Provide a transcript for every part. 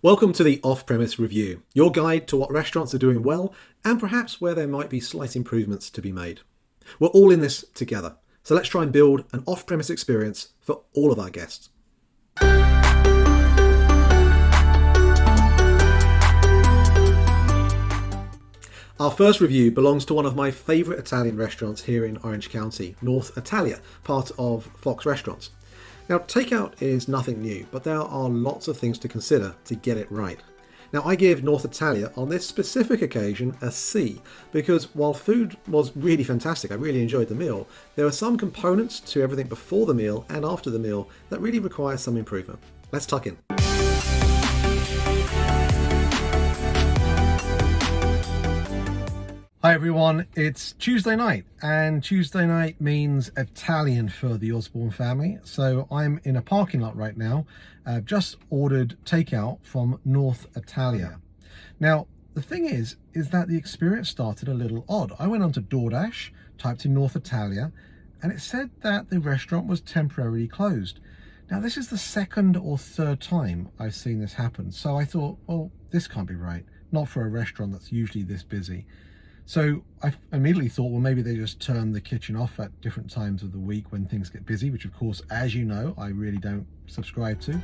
Welcome to the Off Premise Review, your guide to what restaurants are doing well and perhaps where there might be slight improvements to be made. We're all in this together, so let's try and build an off-premise experience for all of our guests. Our first review belongs to one of my favourite Italian restaurants here in Orange County, North Italia, part of Fox Restaurants. Now, takeout is nothing new, but there are lots of things to consider to get it right. Now, I give North Italia on this specific occasion a C, because while food was really fantastic, I really enjoyed the meal, there are some components to everything before the meal and after the meal that really require some improvement. Let's tuck in. Hi everyone, it's Tuesday night, and Tuesday night means Italian for the Orsbourn family. So I'm in a parking lot right now. I've just ordered takeout from North Italia. Now, the thing is that the experience started a little odd. I went onto DoorDash, typed in North Italia, and it said that the restaurant was temporarily closed. Now, this is the second or third time I've seen this happen. So I thought, well, this can't be right. Not for a restaurant that's usually this busy. So I immediately thought, well, maybe they just turn the kitchen off at different times of the week when things get busy, which of course, as you know, I really don't subscribe to.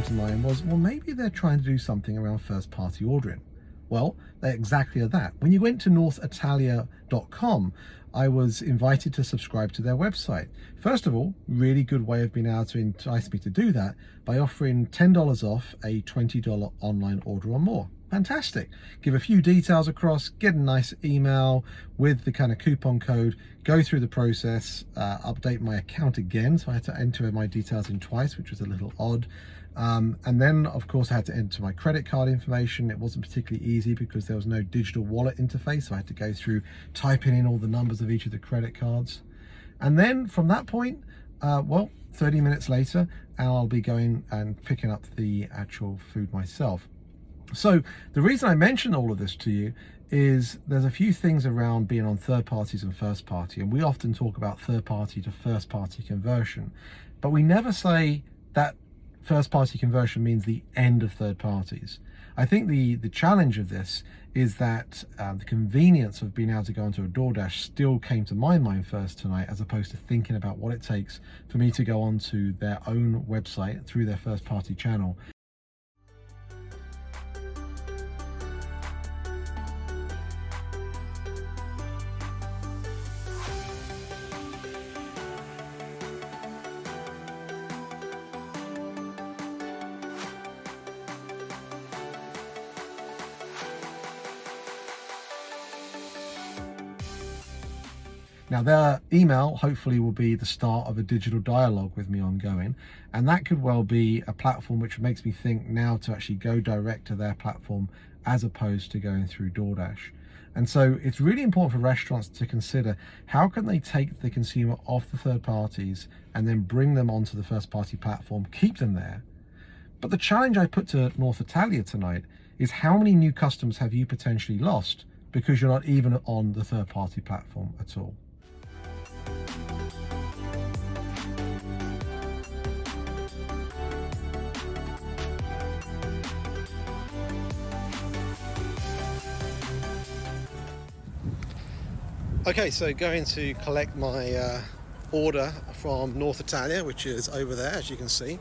To mind was, well, maybe they're trying to do something around first party ordering. Well, they're exactly that. When you went to northitalia.com, I was invited to subscribe to their website. First of all, really good way of being able to entice me to do that by offering $10 off a $20 online order or more. Fantastic. Give a few details across, get a nice email with the kind of coupon code, go through the process, update my account again. So I had to enter my details in twice, which was a little odd. And then of course I had to enter my credit card information. It wasn't particularly easy because there was no digital wallet interface. So I had to go through typing in all the numbers of each of the credit cards. And then from that point, 30 minutes later, I'll be going and picking up the actual food myself. So the reason I mention all of this to you is there's a few things around being on third parties and first party, and we often talk about third party to first party conversion, but we never say that first party conversion means the end of third parties. I think the challenge of this is that the convenience of being able to go onto a DoorDash still came to my mind first tonight, as opposed to thinking about what it takes for me to go onto their own website through their first party channel. Now, their email hopefully will be the start of a digital dialogue with me ongoing, and that could well be a platform which makes me think now to actually go direct to their platform as opposed to going through DoorDash. And so it's really important for restaurants to consider how can they take the consumer off the third parties and then bring them onto the first party platform, keep them there. But the challenge I put to North Italia tonight is how many new customers have you potentially lost because you're not even on the third party platform at all. Okay, so going to collect my order from North Italia, which is over there, as you can see.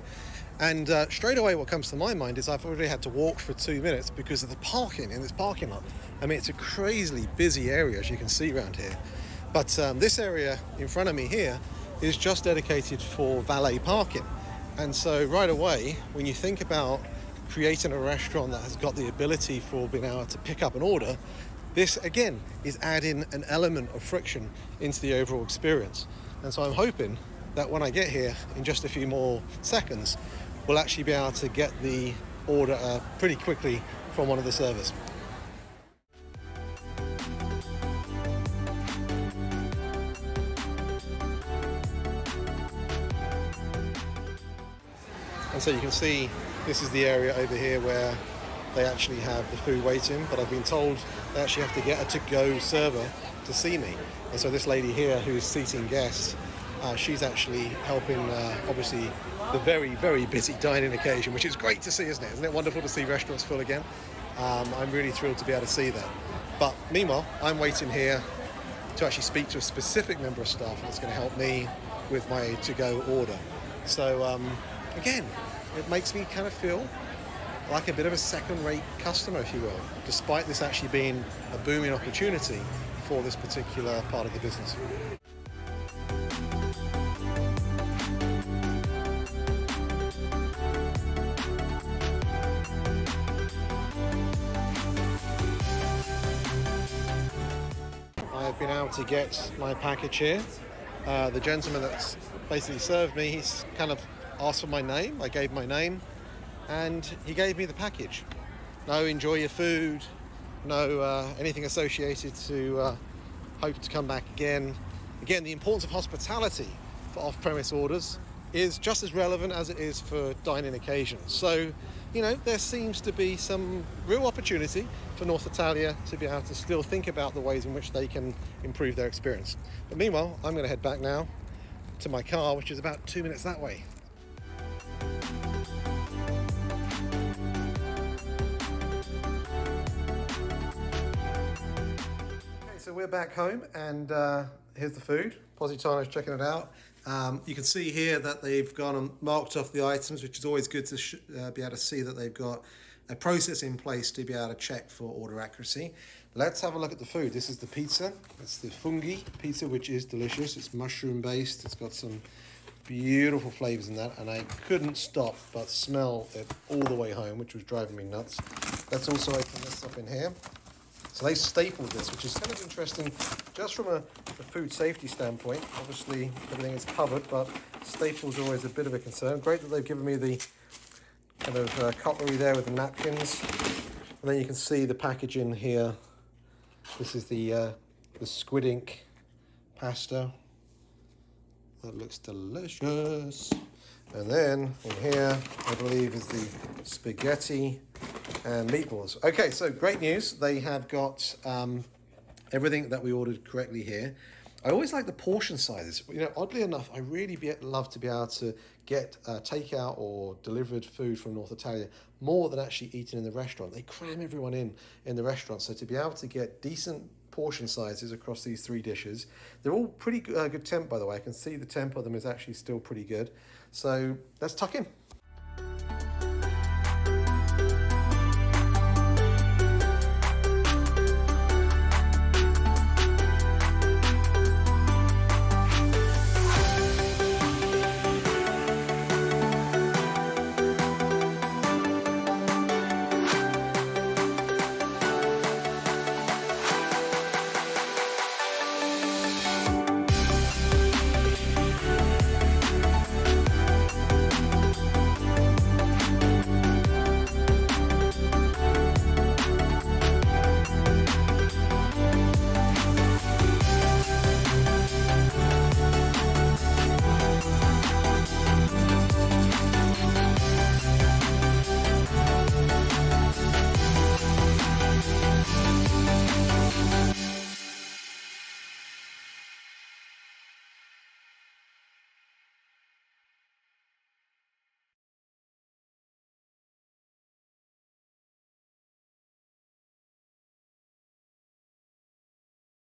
And straight away what comes to my mind is I've already had to walk for 2 minutes because of the parking in this parking lot. I mean, it's a crazily busy area, as you can see around here. But this area in front of me here is just dedicated for valet parking. And so right away, when you think about creating a restaurant that has got the ability for being able to pick up an order, this again is adding an element of friction into the overall experience. And so I'm hoping that when I get here in just a few more seconds, we'll actually be able to get the order pretty quickly from one of the servers. And so you can see this is the area over here where they actually have the food waiting, but I've been told they actually have to get a to-go server to see me. And so this lady here who's seating guests, she's actually helping, obviously, the very, very busy dining occasion, which is great to see, isn't it? Isn't it wonderful to see restaurants full again? I'm really thrilled to be able to see that. But meanwhile, I'm waiting here to actually speak to a specific member of staff that's going to help me with my to-go order. So again, it makes me kind of feel like a bit of a second-rate customer, if you will, despite this actually being a booming opportunity for this particular part of the business. I've been able to get my package here. The gentleman that's basically served me, he's kind of asked for my name. I gave my name and he gave me the package. No enjoy your food, no anything associated to hope to come back again. Again, the importance of hospitality for off-premise orders is just as relevant as it is for dining occasions. So, you know, there seems to be some real opportunity for North Italia to be able to still think about the ways in which they can improve their experience. But meanwhile, I'm going to head back now to my car, which is about 2 minutes that way. Okay, so we're back home, and here's the food. Positano's checking it out. You can see here that they've gone and marked off the items, which is always good to be able to see that they've got a process in place to be able to check for order accuracy. Let's have a look at the food. This is the pizza. It's the fungi pizza, which is delicious. It's mushroom based. It's got some beautiful flavors in that, and I couldn't stop but smell it all the way home, which was driving me nuts. Let's also open this up in here. So they stapled this, which is kind of interesting just from a food safety standpoint. Obviously, everything is covered, but staples are always a bit of a concern. Great that they've given me the kind of cutlery there with the napkins. And then you can see the packaging here. This is the squid ink pasta. That looks delicious. And then in here, I believe, is the spaghetti and meatballs. Okay, so great news. They have got everything that we ordered correctly here. I always like the portion sizes. You know, oddly enough, I really love to be able to get takeout or delivered food from North Italia more than actually eating in the restaurant. They cram everyone in the restaurant. So to be able to get decent portion sizes across these 3 dishes, they're all pretty good temp, by the way. I can see the temp of them is actually still pretty good. So let's tuck in.